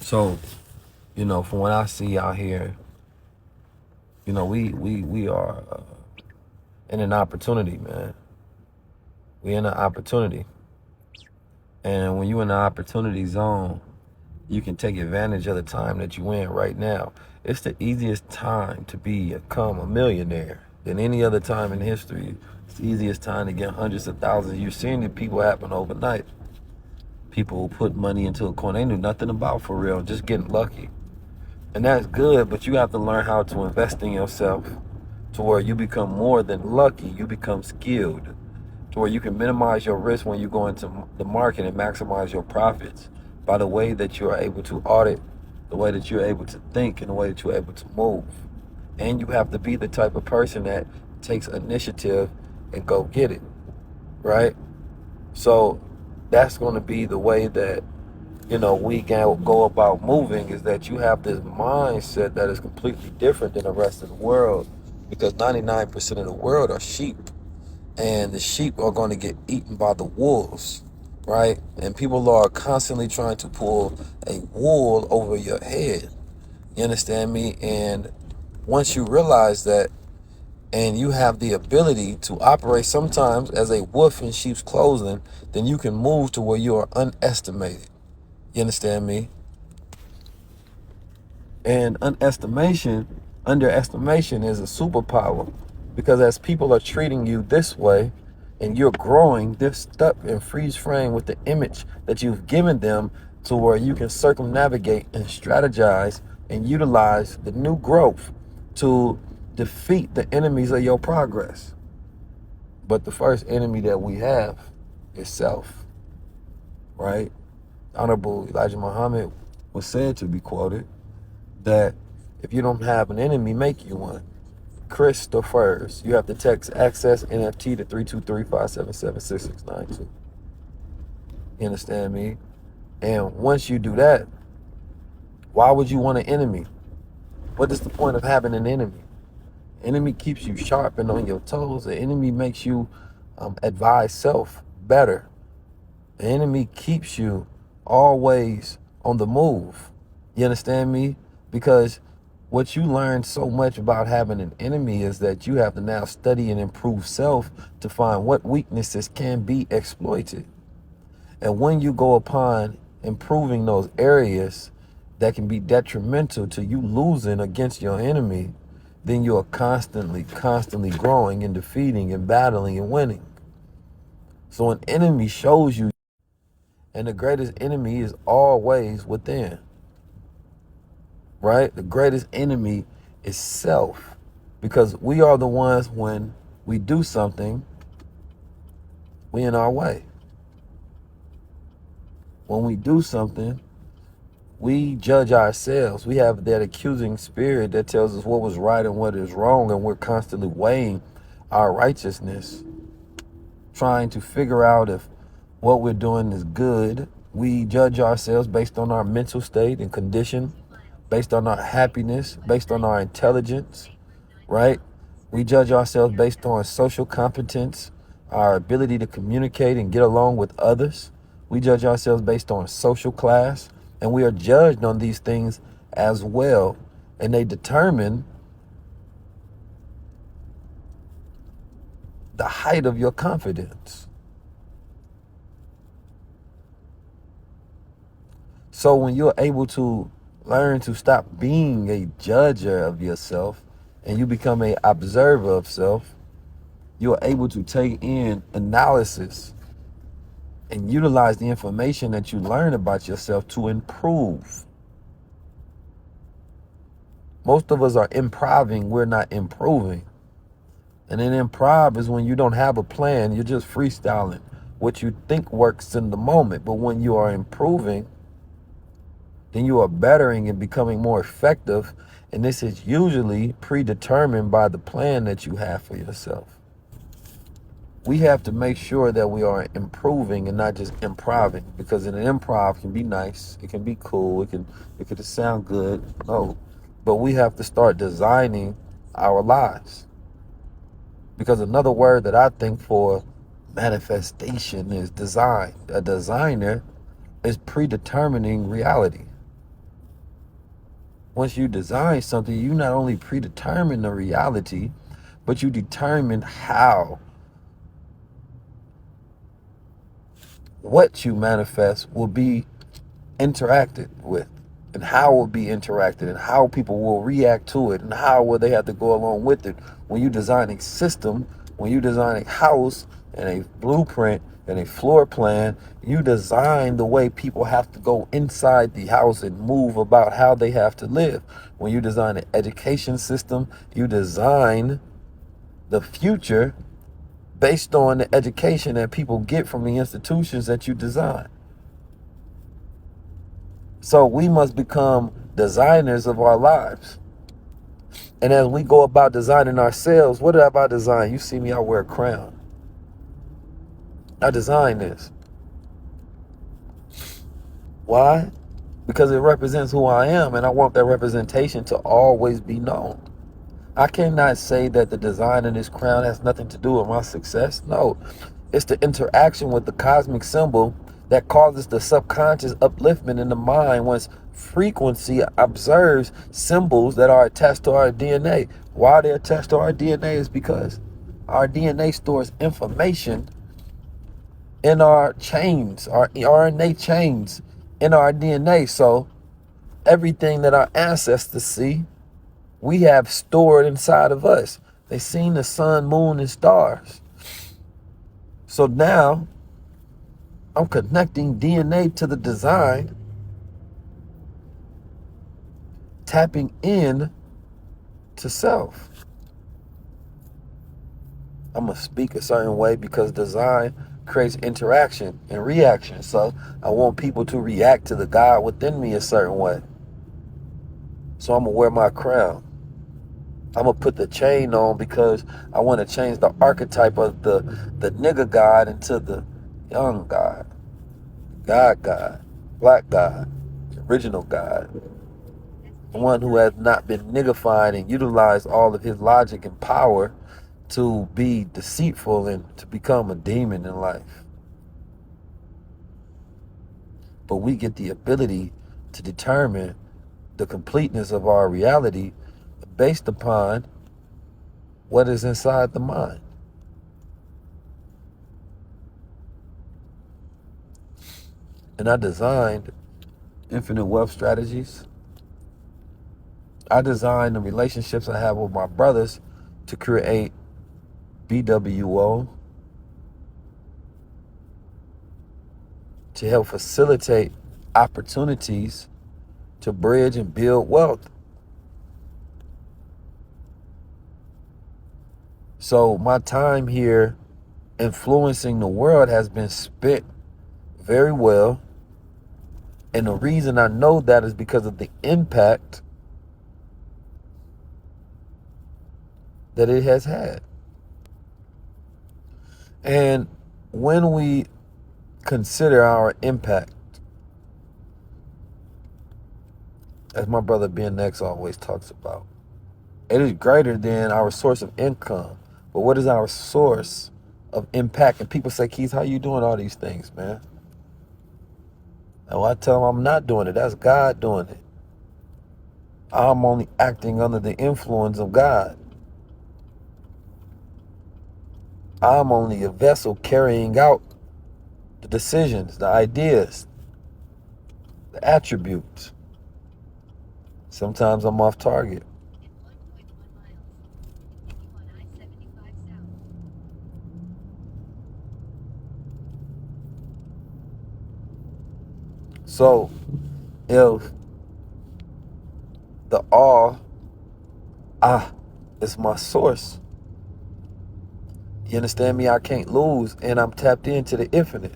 So, from what I see out here, we are in an opportunity, man. We in an opportunity. And when you in the opportunity zone, you can take advantage of the time that you in right now. It's the easiest time to become a millionaire than any other time in history. It's the easiest time to get hundreds of thousands. You're seeing it people happen overnight. People who put money into a coin they knew nothing about for real, just getting lucky. And that's good, but you have to learn how to invest in yourself to where you become more than lucky, you become skilled, to where you can minimize your risk when you go into the market and maximize your profits by the way that you are able to audit, the way that you're able to think, and the way that you're able to move. And you have to be the type of person that takes initiative and go get it, right? So that's going to be the way that we can go about moving, is that you have this mindset that is completely different than the rest of the world, because 99% of the world are sheep, and the sheep are going to get eaten by the wolves, right? And people are constantly trying to pull a wool over your head. You understand me? And once you realize that, and you have the ability to operate sometimes as a wolf in sheep's clothing, then you can move to where you are unestimated. You understand me? And underestimation is a superpower, because as people are treating you this way and you're growing, they're stuck and freeze frame with the image that you've given them, to where you can circumnavigate and strategize and utilize the new growth to defeat the enemies of your progress. But the first enemy that we have is self, right? Honorable Elijah Muhammad was said to be quoted that if you don't have an enemy, make you one. Christophers. You have to text access NFT to 323-577-6692. You understand me? And once you do that, why would you want an enemy? What is the point of having an enemy? Enemy keeps you sharp and on your toes. The enemy makes you advise self better. The enemy keeps you always on the move. You understand me? Because what you learn so much about having an enemy is that you have to now study and improve self to find what weaknesses can be exploited. And when you go upon improving those areas that can be detrimental to you losing against your enemy, then you are constantly growing and defeating and battling and winning. So an enemy shows you, and the greatest enemy is always within, right? The greatest enemy is self, because we are the ones, when we do something, we in our way. When we do something, we judge ourselves. We have that accusing spirit that tells us what was right and what is wrong, and we're constantly weighing our righteousness, trying to figure out if what we're doing is good. We judge ourselves based on our mental state and condition, based on our happiness, based on our intelligence, right? We judge ourselves based on social competence, our ability to communicate and get along with others. We judge ourselves based on social class, and we are judged on these things as well. And they determine the height of your confidence. So when you're able to learn to stop being a judger of yourself and you become an observer of self, you're able to take in analysis and utilize the information that you learn about yourself to improve. Most of us are improving, we're not improving. And then improv is when you don't have a plan, you're just freestyling what you think works in the moment. But when you are improving, then you are bettering and becoming more effective. And this is usually predetermined by the plan that you have for yourself. We have to make sure that we are improving and not just improving, because an improv can be nice, it can be cool, it can sound good. No, but we have to start designing our lives, because another word that I think for manifestation is design. A designer is predetermining reality. Once you design something, you not only predetermine the reality, but you determine how what you manifest will be interacted with, and how it will be interacted, and how people will react to it, and how will they have to go along with it. When you design a system, when you design a house and a blueprint and a floor plan, you design the way people have to go inside the house and move about how they have to live. When you design an education system, you design the future based on the education that people get from the institutions that you design. So we must become designers of our lives. And as we go about designing ourselves, what did I about design? You see me, I wear a crown. I designed this. Why? Because it represents who I am, and I want that representation to always be known. I cannot say that the design of this crown has nothing to do with my success. No, it's the interaction with the cosmic symbol that causes the subconscious upliftment in the mind once frequency observes symbols that are attached to our DNA. Why they're attached to our DNA is because our DNA stores information in our chains, our RNA chains in our DNA. So everything that our ancestors see, we have stored inside of us. They seen the sun, moon, and stars. So now I'm connecting DNA to the design, tapping in to self. I'm going to speak a certain way because design creates interaction and reaction. So I want people to react to the God within me a certain way. So I'm going to wear my crown. I'm going to put the chain on because I want to change the archetype of the nigga God into the young God, God, black God, original God, the one who has not been niggified and utilized all of his logic and power to be deceitful and to become a demon in life. But we get the ability to determine the completeness of our reality based upon what is inside the mind. And I designed infinite wealth strategies. I designed the relationships I have with my brothers to create BWO, to help facilitate opportunities to bridge and build wealth. So my time here influencing the world has been spent very well. And the reason I know that is because of the impact that it has had. And when we consider our impact, as my brother Ben X always talks about, it is greater than our source of income. But what is our source of impact? And people say, Keith, how you doing all these things, man? And I tell them I'm not doing it. That's God doing it. I'm only acting under the influence of God. I'm only a vessel carrying out the decisions, the ideas, the attributes. Sometimes I'm off target. So if the is my source, you understand me? I can't lose, and I'm tapped into the infinite.